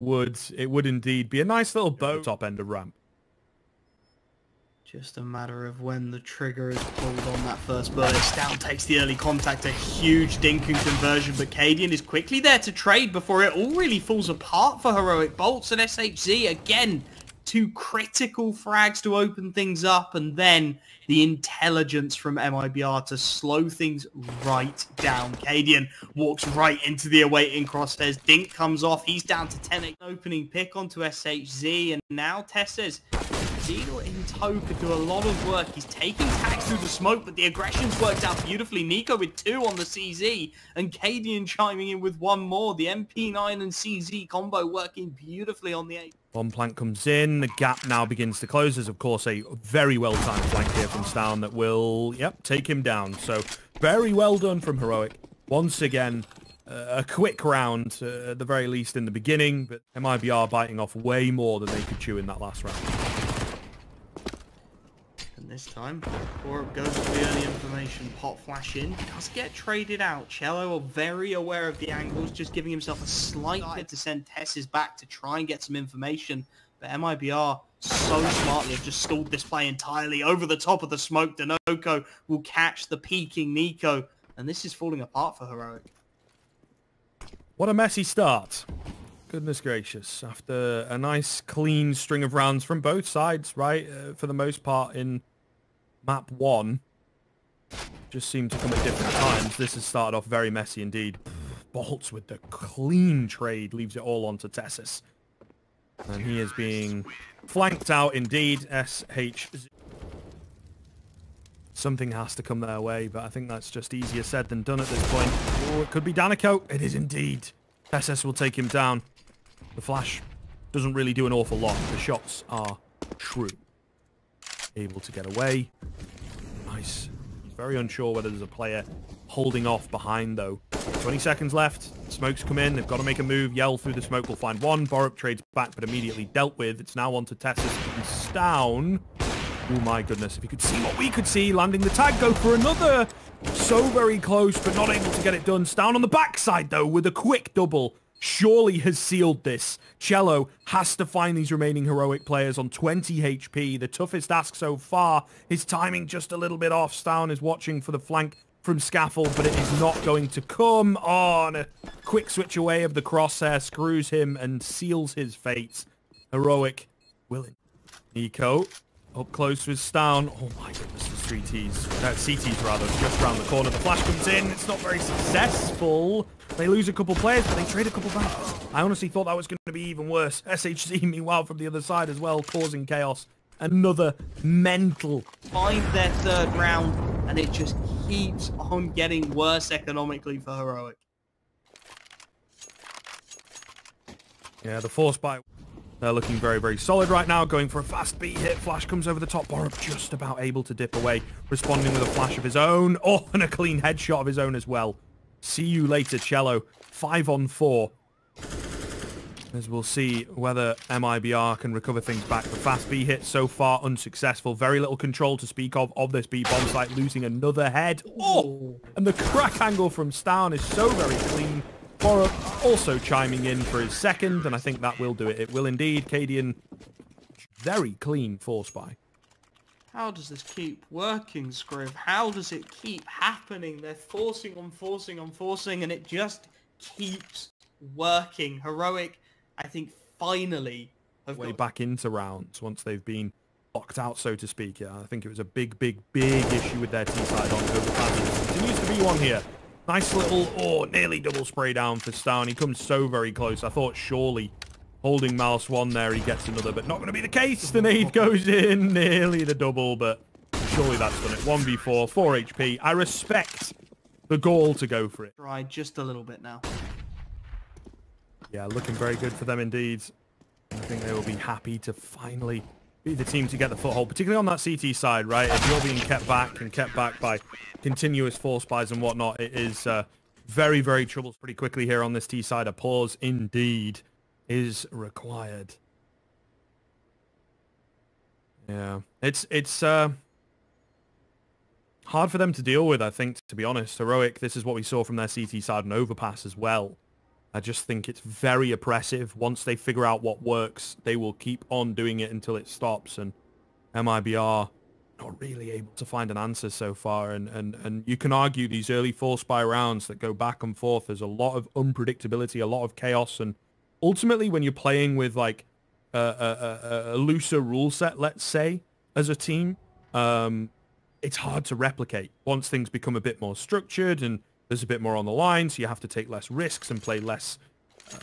would indeed be a nice little bow top end of ramp. Just a matter of when the trigger is pulled on that first burst. Down takes the early contact, a huge dinking conversion, but Cadian is quickly there to trade before it all really falls apart for Heroic. Bolts and SHZ, again, two critical frags to open things up, and then the intelligence from Mibr to slow things right down. Cadian walks right into the awaiting crosshairs. Dink comes off, he's down to 10. Opening pick onto SHZ, and now Tess says, Zeal in tow could do a lot of work. He's taking tags through the smoke, but the aggression's worked out beautifully. niko with 2 on the CZ, and Cadian chiming in with 1 more. The MP9 and CZ combo working beautifully on the 8. One plank comes in. The gap now begins to close. There's, of course, a very well-timed flank here from Stown that will, take him down. So, very well done from Heroic. Once again, a quick round, at the very least in the beginning, but Mibr biting off way more than they could chew in that last round. This time, Borup goes for the early information. Pop flash in, does get traded out. Cello very aware of the angles, just giving himself a slight hit to send Tess's back to try and get some information. But Mibr so smartly have just stalled this play entirely over the top of the smoke. Danoko will catch the peeking niko, and this is falling apart for Heroic. What a messy start. Goodness gracious. After a nice clean string of rounds from both sides, right? For the most part in map 1, just seemed to come at different times. This has started off very messy indeed. Bolts with the clean trade, leaves it all onto Tessus. And he is being flanked out indeed. SH. Something has to come their way, but I think that's just easier said than done at this point. Oh, it could be Daniko. It is indeed. Tessus will take him down. The flash doesn't really do an awful lot. The shots are true. Able to get away. Nice. He's very unsure whether there's a player holding off behind, though. 20 seconds left. Smokes come in. They've got to make a move. Yell through the smoke will find one. Borup trades back, but immediately dealt with. It's now on to Tessus and Stown. Oh, my goodness. If you could see what we could see, landing the tag, go for another. So very close, but not able to get it done. Stown on the backside, though, with a quick double. Surely has sealed this. Cello has to find these remaining Heroic players on 20 HP. The toughest ask so far. His timing just a little bit off. Stown is watching for the flank from Scaffold, but it is not going to come on. A quick switch away of the crosshair screws him and seals his fate. Heroic willing. niko up close with Stown. Oh my goodness, the 3Ts. CTs rather, just around the corner. The flash comes in. It's not very successful. They lose a couple players, but they trade a couple back. I honestly thought that was going to be even worse. SHC, meanwhile, from the other side as well, causing chaos. Another mental. Find their 3rd round, and it just keeps on getting worse economically for Heroic. Yeah, the force buy. They're looking very, very solid right now, going for a fast beat hit. Flash comes over the top. Borup just about able to dip away, responding with a flash of his own. Oh, and a clean headshot of his own as well. See you later, Cello. 5 on 4. As we'll see whether Mibr can recover things back. The fast B hit so far unsuccessful. Very little control to speak of this B bomb site, losing another head. Oh, and the crack angle from Stown is so very clean. Borup also chiming in for his 2nd, and I think that will do it. It will indeed. Cadian, very clean force buy. How does this keep working, Scriv? How does it keep happening? They're forcing on forcing on forcing, and it just keeps working. Heroic, I think, finally have way back into rounds once they've been locked out, so to speak. Yeah, I think it was a big issue with their T-side on OVERPASS. Continues to be one here. Nice little, nearly double spray down for Stown. He comes so very close. I thought surely holding mouse 1 there, he gets another, but not going to be the case. The nade goes in, nearly the double, but surely that's done it. 1v4, 4 HP. I respect the goal to go for it. Try just a little bit now. Yeah, looking very good for them indeed. I think they will be happy to finally be the team to get the foothold, particularly on that CT side, right? If you're being kept back and kept back by continuous force buys and whatnot, it is very, very troublous pretty quickly here on this T side. A pause indeed is required. Yeah, it's hard for them to deal with, I think, to be honest. Heroic, this is what we saw from their CT side and OVERPASS as well. I just think it's very oppressive. Once they figure out what works, they will keep on doing it until it stops. And MIBR not really able to find an answer so far. And you can argue these early 4 spy rounds that go back and forth, there's a lot of unpredictability, a lot of chaos. And ultimately, when you're playing with like a looser rule set, let's say, as a team, it's hard to replicate. Once things become a bit more structured and there's a bit more on the line, so you have to take less risks and play less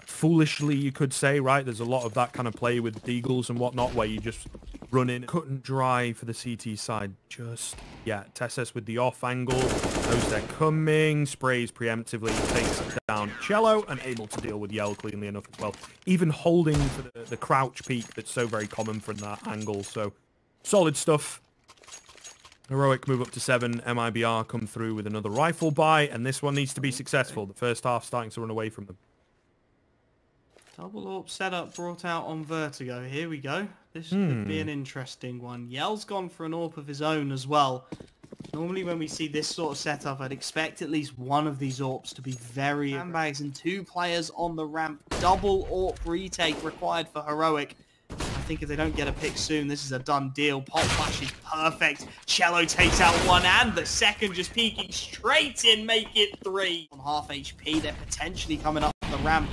foolishly, you could say, right? There's a lot of that kind of play with deagles and whatnot, where you just run in, cut and dry for the CT side. Just, yeah, Tesses with the off angle, knows they're coming, sprays preemptively, takes down Cello, and able to deal with Yell cleanly enough as well. Even holding for the crouch peek that's so very common from that angle. So, solid stuff. Heroic move up to 7. MIBR come through with another rifle buy, and this one needs to be successful. The first half starting to run away from them. Double AWP setup brought out on Vertigo. Here we go. This could be an interesting one. Yell's gone for an AWP of his own as well. Normally when we see this sort of setup, I'd expect at least one of these AWPs to be very handbags, and 2 players on the ramp. Double AWP retake required for Heroic. I think if they don't get a pick soon, this is a done deal. Pop flash is perfect. Cello takes out one and the second, just peeking straight in, make it 3. On half HP, they're potentially coming up the ramp,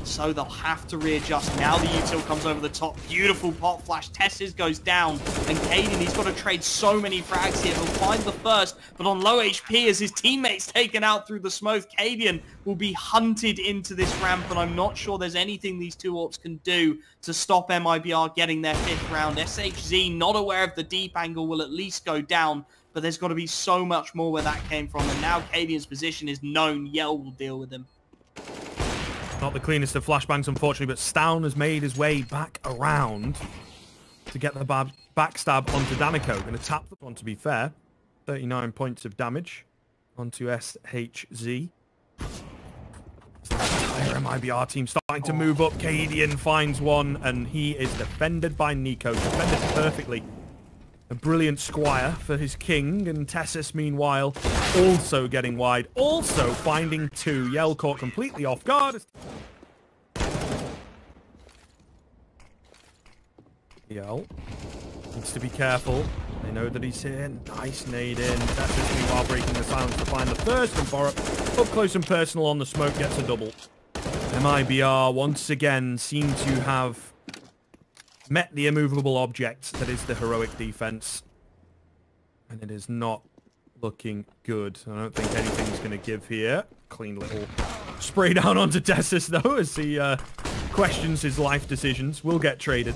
so they'll have to readjust. Now the util comes over the top. Beautiful pop flash. Tesses goes down, and Caden, he's got to trade so many frags here. He'll find the first, but on low HP as his teammates taken out through the smoke, Cadian will be hunted into this ramp, and I'm not sure there's anything these 2 AWPs can do to stop MIBR getting their 5th round. SHZ, not aware of the deep angle, will at least go down, but there's got to be so much more where that came from, and now Cadian's position is known. Yell will deal with him. Not the cleanest of flashbangs, unfortunately, but Stown has made his way back around to get the backstab onto Danico. Going to tap the one, to be fair. 39 points of damage onto SHZ. The entire MIBR team starting to move up. Cadian finds one, and he is defended by niko. Defended perfectly. A brilliant squire for his king, and Tessis, meanwhile, also getting wide, also finding 2. Yell caught completely off guard. Yell needs to be careful. They know that he's here. Nice nade in. Tessis, meanwhile, breaking the silence to find the first, and Borup, up close and personal on the smoke, gets a double. MIBR, once again, seem to have met the immovable object that is the heroic defense, and it is not looking good. I don't think anything's going to give here. Clean little spray down onto Tessis, though, as he questions his life decisions. Will get traded.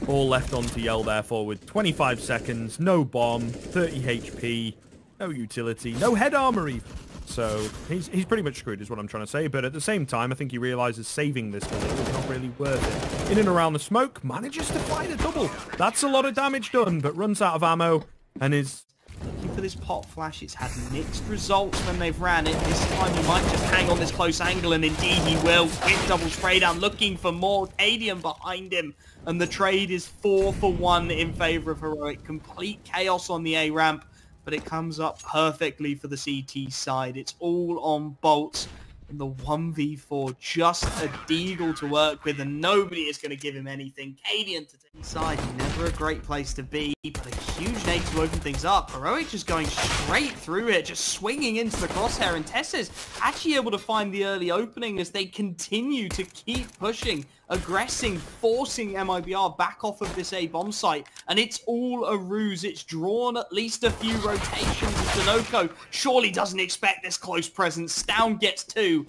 All left onto Yell, therefore, with 25 seconds, no bomb, 30 HP, no utility, no head armor even. So he's pretty much screwed is what I'm trying to say, but at the same time I think he realizes saving this bullet is not really worth it. In and around the smoke, manages to fly the double. That's a lot of damage done, but runs out of ammo and is looking for this pop flash. It's had mixed results when they've ran it. This time he might just hang on this close angle, and indeed he will. Quick double spray down, looking for more. Cadian behind him, and the trade is 4 for 1 in favor of Heroic. Complete chaos on the A ramp, but it comes up perfectly for the CT side. It's all on bolts. And the 1v4, just a deagle to work with, and nobody is going to give him anything. Cadian to take inside, never a great place to be, but a huge nade to open things up. Heroic just going straight through it, just swinging into the crosshair, and Tessis actually able to find the early opening as they continue to keep pushing, aggressing, forcing MIBR back off of this A bomb site, and it's all a ruse. It's drawn at least a few rotations. Sunoco surely doesn't expect this close presence. Stown gets 2,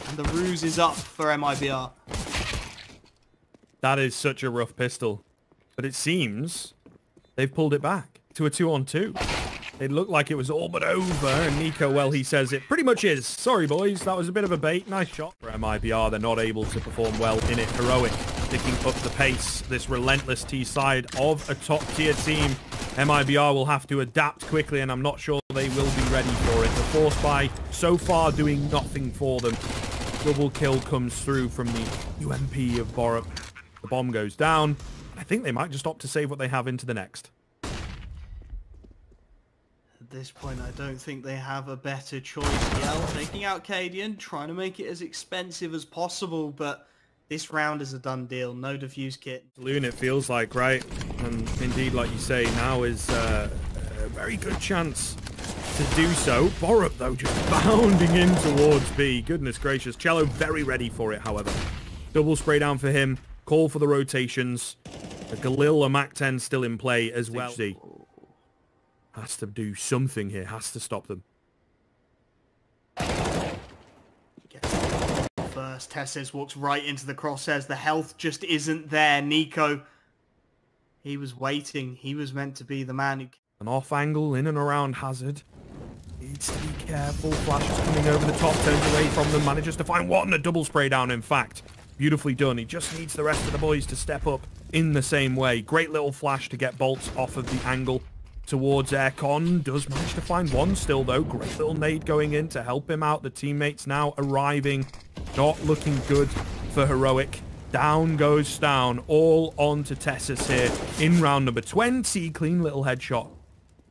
and the ruse is up for MIBR. That is such a rough pistol, but it seems they've pulled it back to a 2-on-2. It looked like it was all but over, and niko, well, he says it pretty much is. Sorry, boys, that was a bit of a bait. Nice shot. For MIBR, they're not able to perform well in it. Heroic picking up the pace, this relentless T side of a top-tier team. MIBR will have to adapt quickly, and I'm not sure they will be ready for it. The force buy so far doing nothing for them. Double kill comes through from the UMP of Borup. The bomb goes down. I think they might just opt to save what they have into the next. At this point, I don't think they have a better choice. Yell taking out Cadian, trying to make it as expensive as possible, but this round is a done deal. No defuse kit. Loon, it feels like, right? And indeed, like you say, now is a very good chance to do so. Borup, though, just bounding in towards B. Goodness gracious. Cello very ready for it, however. Double spray down for him. Call for the rotations. A Galil, a Mac-10 still in play as well. Has to do something here. Has to stop them. First, Tesses walks right into the crosshairs. The health just isn't there. Niko, he was waiting. He was meant to be the man who... An off angle in and around Hazard. Needs to be careful. Flash is coming over the top. Turns away from them. Manages to find Watton. A double spray down, in fact. Beautifully done. He just needs the rest of the boys to step up in the same way. Great little flash to get bolts off of the angle towards Aircon. Does manage to find one still, though. Great little nade going in to help him out. The teammates now arriving. Not looking good for Heroic. Down goes Down. All on to Tessus here in round number 20. Clean little headshot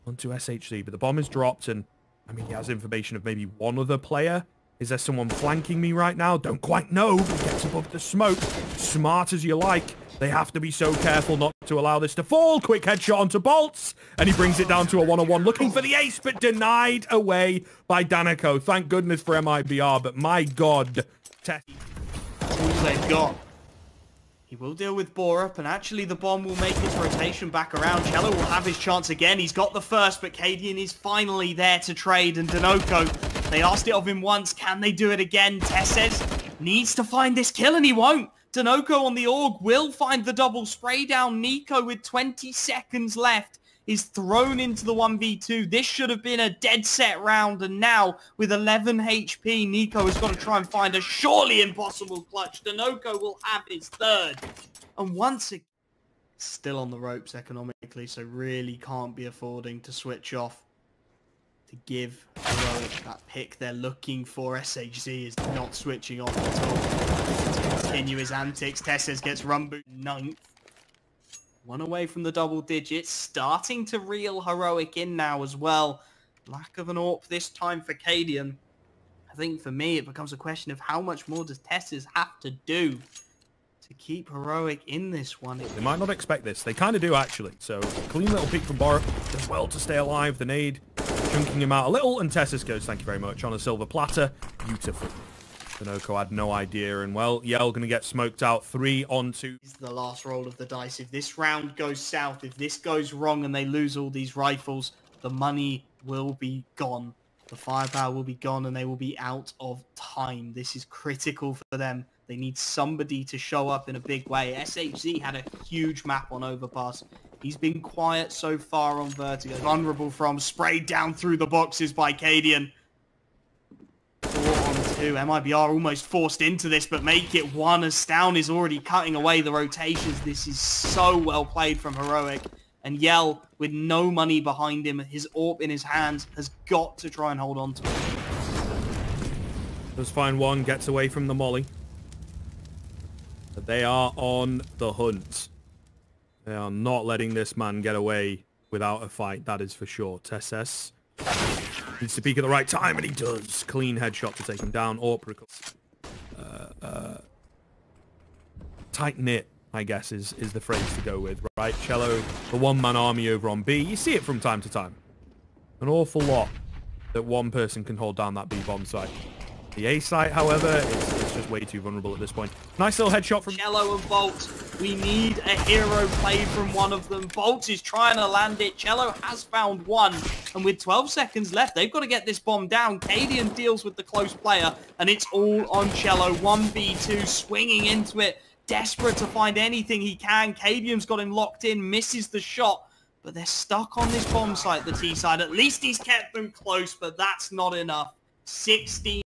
onto SHC. But the bomb is dropped, and I mean, he has information of maybe one other player. Is there someone flanking me right now? Don't quite know, but he gets above the smoke. Smart as you like. They have to be so careful not to allow this to fall. Quick headshot onto Bolts, and he brings it down to a one-on-one. Looking for the ace, but denied away by Danico. Thank goodness for MIBR, but my God. All they've got. He will deal with Borup, and actually the bomb will make his rotation back around. Cello will have his chance again. He's got the first, but Cadian is finally there to trade, and Danoco, they asked it of him once. Can they do it again? Tesses needs to find this kill, and he won't. Danoco on the AUG will find the double spray down. Niko, with 20 seconds left, is thrown into the 1v2. This should have been a dead set round, and now with 11 HP, Niko has got to try and find a surely impossible clutch. Danoco will have his third, and once again, still on the ropes economically, so really can't be affording to switch off. To give Heroic that pick they're looking for. SHZ is not switching off at all. To continue his antics, Tesses gets Rumboot 9th. One away from the double digits, starting to reel Heroic in now as well. Lack of an AWP this time for Cadian. I think for me it becomes a question of how much more does Tesses have to do to keep Heroic in this one. They might not expect this. They kind of do, actually. So, clean little peek from Borup. Does well to stay alive. The nade chunking him out a little, and Tessus goes, thank you very much, on a silver platter. Beautiful. Danoco had no idea, and well, Yell going to get smoked out. 3 on 2. This is the last roll of the dice. If this round goes south, if this goes wrong and they lose all these rifles, the money will be gone. The firepower will be gone, and they will be out of time. This is critical for them. They need somebody to show up in a big way. SHZ had a huge map on Overpass. He's been quiet so far on Vertigo. Vulnerable from, sprayed down through the boxes by Cadian. 4 on 2. MIBR almost forced into this, but make it 1 as Stown is already cutting away the rotations. This is so well played from Heroic. And Yell, with no money behind him, his AWP in his hands, has got to try and hold on to it. Does find one, gets away from the molly. But they are on the hunt. They are not letting this man get away without a fight, that is for sure. Tesses needs to peek at the right time, and he does. Clean headshot to take him down. AWP tight-knit, I guess, is the phrase to go with, right? Cello, the one-man army over on B. You see it from time to time. An awful lot that one person can hold down that B bomb site. The A site, however, is just way too vulnerable at this point. Nice little headshot from Cello and Bolt. We need a hero play from one of them. Bolt is trying to land it. Cello has found one. And with 12 seconds left, they've got to get this bomb down. Cadian deals with the close player, and it's all on Cello. 1v2, swinging into it. Desperate to find anything he can. Cadian's got him locked in, misses the shot. But they're stuck on this bomb site, the T side. At least he's kept them close, but that's not enough. 16